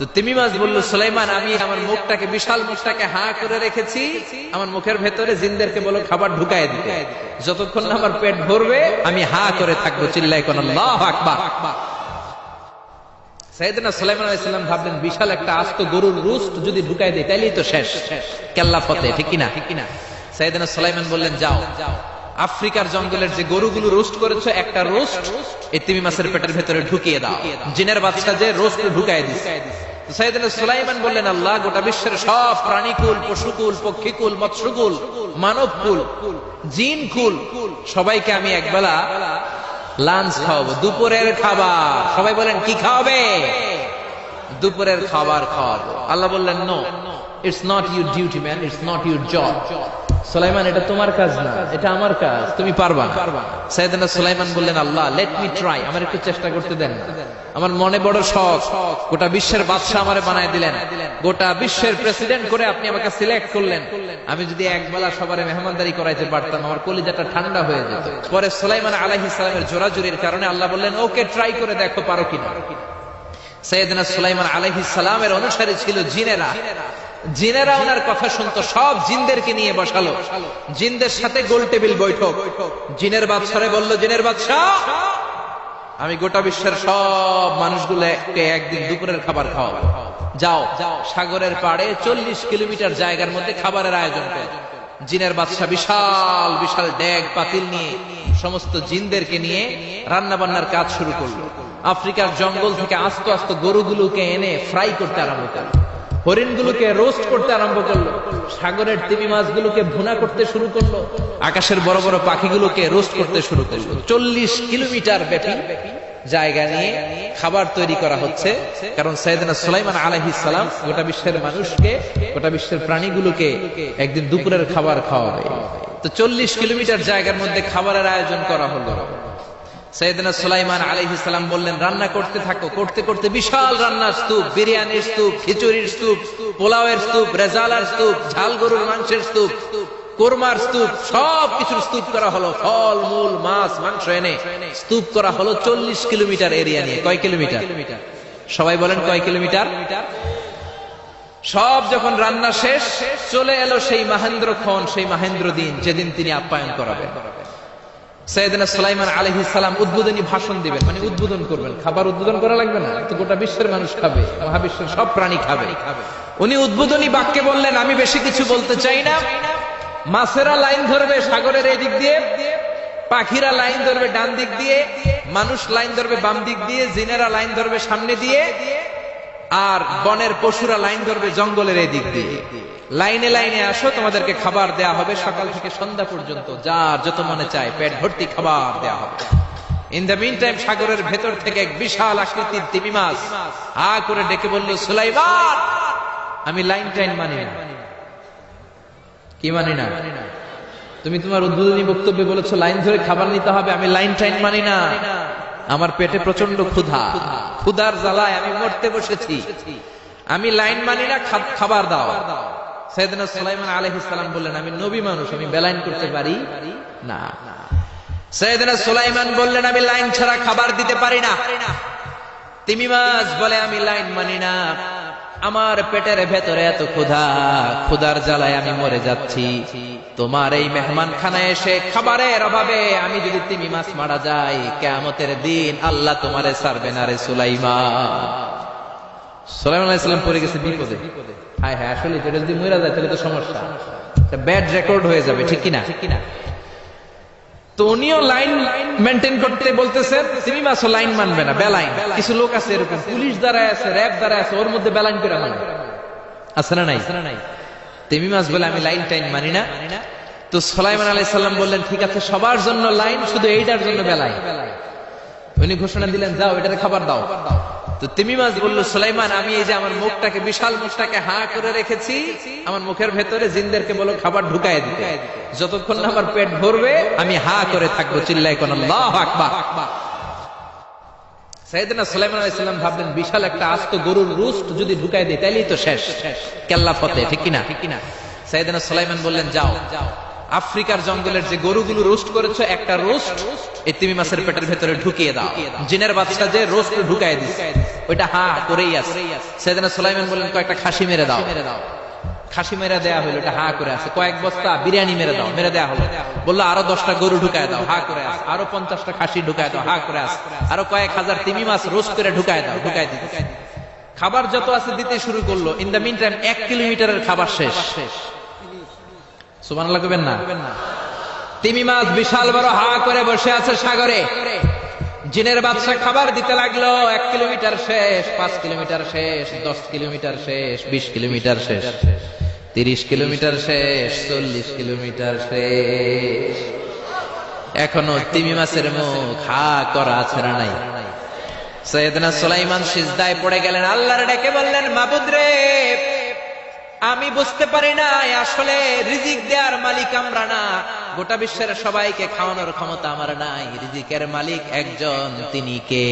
তো তিমি মাছ বলল, সুলাইমান আমি আমার মুখটাকে, বিশাল মুখটাকে হা করে রেখেছি, আমার মুখের ভেতরে জিনদেরকে বলো খাবার ঢুকায় দিতে, যতক্ষণ না আমার পেট ভরবে আমি হা করে থাকবো। চিল্লায় কোন আল্লাহু আকবার। সাইয়েদনা সুলাইমান আলাইহিস সালাম ভাবলেন, বিশাল একটা আস্ত গরুর রোস্ট যদি ঢুকায় দেয় তাইলেই তো শেষ, কেল্লা ফতে, ঠিক কিনা? সাইয়েদনা সুলাইমান বললেন, যাও আফ্রিকার জঙ্গলের যে গরুগুলো রোস্ট করেছো, একটা রোস্ট এই তিমি মাছের পেটের ভেতরে ঢুকিয়ে দাও। জিনের বাদশা যে রোস্ট ঢুকায় দিচ্ছে। সাইয়েদনা সুলাইমান বললেন, আল্লাহ, গোটা বিশ্বের সব প্রাণীকুল, পশুকুল, পক্ষীকুল, মৎস্যকুল, মানবকুল, জিনকুল সবাইকে আমি একবেলা লাঞ্চ খাওয়াবো, দুপুরের খাবার। সবাই বলেন, কি খাওয়াবে? দুপুরের খাবার খাওয়াবো। আল্লাহ বললেন, no, it's not your duty man, it's not your job. সুলাইমান, এটা তোমার কাজ না, এটা আমার কাজ, তুমি পারবা না। সাইয়েদনা সুলাইমান বললেন, আল্লাহ, লেট মি ট্রাই, আমার একটু চেষ্টা করতে দেন না। আমার মনে বড় শখ, গোটা বিশ্বের বাদশা আমারে বানায় দিলেন, গোটা বিশ্বের প্রেসিডেন্ট করে আপনি আমাকে সিলেক্ট করলেন। আমি যদি একবেলা সবারে মেহমানদারি করাইতে পারতাম, আমার কলিজাটা ঠান্ডা হয়ে যেত। পরে সুলাইমান আলাইহিস সালামের জোরাজুরির কারণে আল্লাহ বললেন, ওকে, ট্রাই করে দেখো পারো কিনা। সাইয়েদনা সুলাইমান আলাইহিস সালামের অনুসারী ছিল জিনেরা। জিনেরা ওনার কথা শুনতো, সব জিনদেরকে নিয়ে বসালো, জিনদের সাথে গোল টেবিল বৈঠক। জিনের বাদশারে বলল, জিনের বাদশা, আমি গোটা বিশ্বের সব মানুষগুলোকে একদিন দুপুরের খাবার খাওয়াবো। যাও সাগরের পাড়ে 40 কিলোমিটার জায়গার মধ্যে খাবারের আয়োজন করো। জিনের বাদশা বিশাল বিশাল ডেগ পাতিল নিয়ে সমস্ত জিনদেরকে নিয়ে রান্না বান্নার কাজ শুরু করলো। আফ্রিকার জঙ্গল থেকে আস্ত আস্ত গরুগুলোকে এনে ফ্রাই করতে আরম্ভ করলো, হরিণগুলোকে রোস্ট করতে আরম্ভ করলো, সাগরের তিমি মাছগুলোকে ভুনা করতে শুরু করলো, আকাশের বড় বড় পাখিগুলোকে রোস্ট করতে শুরু করলো। 40 কিলোমিটার ব্যাপী জায়গা নিয়ে খাবার তৈরি করা হচ্ছে, কারণ সাইয়েদনা সুলাইমান আলাইহিস সালাম গোটা বিশ্বের মানুষকে, গোটা বিশ্বের প্রাণীগুলোকে একদিন দুপুরের খাবার খাওয়াবে। তো 40 কিলোমিটার জায়গার মধ্যে খাবারের আয়োজন করা হলো। সাইয়েদনা সুলাইমান আলাইহিস সালাম বললেন, রান্না করতে থাকো। করতে করতে বিশাল রান্নার স্তূপ, বিরিয়ানির স্তূপ, খিচুড়ির স্তূপ, পোলাওয়ের স্তূপ, রেজালার স্তূপ, ঝাল গরুর মাংসের স্তূপ, কোরমার স্তূপ, সব কিছুর স্তূপ করা হলো। ফল মূল মাছ মাংস এনে স্তূপ করা হলো 40 কিলোমিটার এরিয়া নিয়ে। কয় কিলোমিটার? সবাই বলেন, কয় কিলোমিটার? সব যখন রান্না শেষ, চলে এলো সেই মহেন্দ্রক্ষণ, সেই মহেন্দ্র দিন, যেদিন তিনি আপ্যায়ন করাবেন। সাইয়েদনা সুলাইমান আলাইহিস সালাম উদ্বোধনী ভাষণ দিবেন, মানে উদ্বোধন করবেন। খাবার উদ্বোধন করা লাগবে না, তো গোটা বিশ্বের মানুষ খাবে, মহাবিশ্বের সব প্রাণী খাবে। উনি উদ্বোধনী বাক্যে বললেন, আমি বেশি কিছু বলতে চাই না। মাছেরা লাইন ধরবে সাগরের এই দিক দিয়ে, পাখিরা লাইন ধরবে ডান দিক দিয়ে, মানুষ লাইন ধরবে বাম দিক দিয়ে, জিনেরা লাইন ধরবে সামনে দিয়ে, আর বনের পশুরা লাইন ধরবে জঙ্গলের এই দিক দিয়ে। লাইনে লাইনে আসো, তোমাদেরকে খাবার দেয়া হবে সকাল থেকে সন্ধ্যা পর্যন্ত, যার যত মনে চায় পেট ভর্তি খাবার দেয়া হবে। ইন দ্য মিন টাইম সাগরের ভেতর থেকে এক বিশাল আকৃতির তিমি মাছ হা করে ডেকে বলল, সুলাইমান, আমি লাইন টাইন মানি না। কি মানি না? তুমি তোমার উদ্বোধনী বক্তব্যে বলেছো লাইন ধরে খাবার নিতে হবে, আমি লাইন টাইন মানি না। আমার পেটে প্রচন্ড ক্ষুধা, ক্ষুধার জ্বালায় আমি মরতে বসেছি, আমি লাইন মানি না, খাবার দাও। সাইয়েদনা সুলাইমান আলাইহিস সালাম বললেন, আমি নবী মানুষ, আমি বেলাইন করতে পারি না। সাইয়েদনা সুলাইমান বললেন, আমি লাইন ছাড়া খাবার দিতে পারি না। তিমি মাছ বলে, আমি লাইন মানি না, আমার পেটের ভেতরে এত ক্ষুধা, ক্ষুধার জ্বালায় আমি মরে যাচ্ছি। তোমার এই মেহমান খানায় এসে খাবারের অভাবে আমি যদি তিমি মাছ মারা যাই, কিয়ামতের দিন আল্লাহ তোমারে ছাড়বে না রে সুলাইমান। সুলাইমান আলাইহিস সালাম পড়ে গেছে বিপদে। হায় হায়, আসলে এটা যদি মরে যায় তাহলে তো সমস্যা, ব্যাড রেকর্ড হয়ে যাবে, ঠিক কিনা? তো উনিও লাইন মেনটেন করতে বলতেছেন, তিমি মাছও লাইন মানবে না, বেলাইন। কিছু লোক আছে এরকম, পুলিশ দ্বারা আছে, র্যাব দ্বারা আছে, ওর মধ্যে বেলাইন করে মানে আছে না নাই? তিমি মাছ বলে, আমি লাইন টাইন মানি না। তো সুলাইমান আলাইহিস সালাম বললেন, ঠিক আছে, সবার জন্য লাইন, শুধু এইটার জন্য বেলাইন। উনি ঘোষণা দিলেন, যাও এটারে খাবার দাও। তো তিমি মাছ বলল, সুলাইমান, আমি এই যে আমার মুখটাকে, বিশাল মুখটাকে হা করে রেখেছি, আমার মুখের ভেতরে জিনদেরকে বলো খাবার ঢুকায় দিতে, যতক্ষণ না আমার পেট ভরবে আমি হা করে থাকবো। চিল্লায় কোন আল্লাহু আকবার। সাইয়েদনা সুলাইমান আলাইহিস সালাম ভাবলেন, বিশাল একটা আস্ত গরুর রোস্ট যদি ঢুকায় দেয় তাইলেই তো শেষ, কেল্লা ফতে, ঠিক কিনা? সাইয়েদনা সুলাইমান বললেন, যাও আফ্রিকার জঙ্গলের যে গরুগুলো রোস্ট করেছো, একটা রোস্ট এই তিমি মাছের পেটের ভেতরে ঢুকিয়ে দাও। জিনের বাদশা যে রোস্ট ঢুকায় দিচ্ছে, ওইটা হা করেই আছে। সাইয়েদনা সুলাইমান বললেন কয়েকটা খাসি মেরে দাও। খাসি মেরে দেয়া হলো, এটা হা করে আছে। কয়েক বস্তা বিরিয়ানি মেরে দাও, মেরে দেয়া হলো। বললো আরো 10টা গরু ঢুকায় দাও, হা করে আছে। আরো 50টা খাসি ঢুকায় দাও, হা করে আছে। আরো কয়েক হাজার তিমি মাছ রোস্ট করে ঢুকায় দাও, ঢুকায় দিতে। খাবার যত আছে দিতে শুরু করলো। ইন দা মিন টাইম 1 কিলোমিটারের খাবার শেষ। সুবহানাল্লাহ কইবেন না? তিমি মাছ বিশাল বড় হা করে বসে আছে সাগরে। জিনের বাদশা খাবার দিতে লাগলো। 1 কিলোমিটার শেষ, 5 কিলোমিটার শেষ, 10 কিলোমিটার শেষ, 20 কিলোমিটার শেষ, 30 কিলোমিটার শেষ, 40 কিলোমিটার শেষ। এখনো তিমি মাছের মুখ হা করা আছে না নাই? সাইয়েদনা সুলাইমান সিজদায় পড়ে গেলেন, আল্লাহর ডেকে বললেন, মাবুদ রে, আমি বুঝতে পারি না আসলে রিজিক দেওয়ার মালিক আমরা না, গোটা বিশ্বের সবাইকে খাওয়ানোর ক্ষমতা আমার নাই। রিজিকের মালিক একজন, তিনি কে?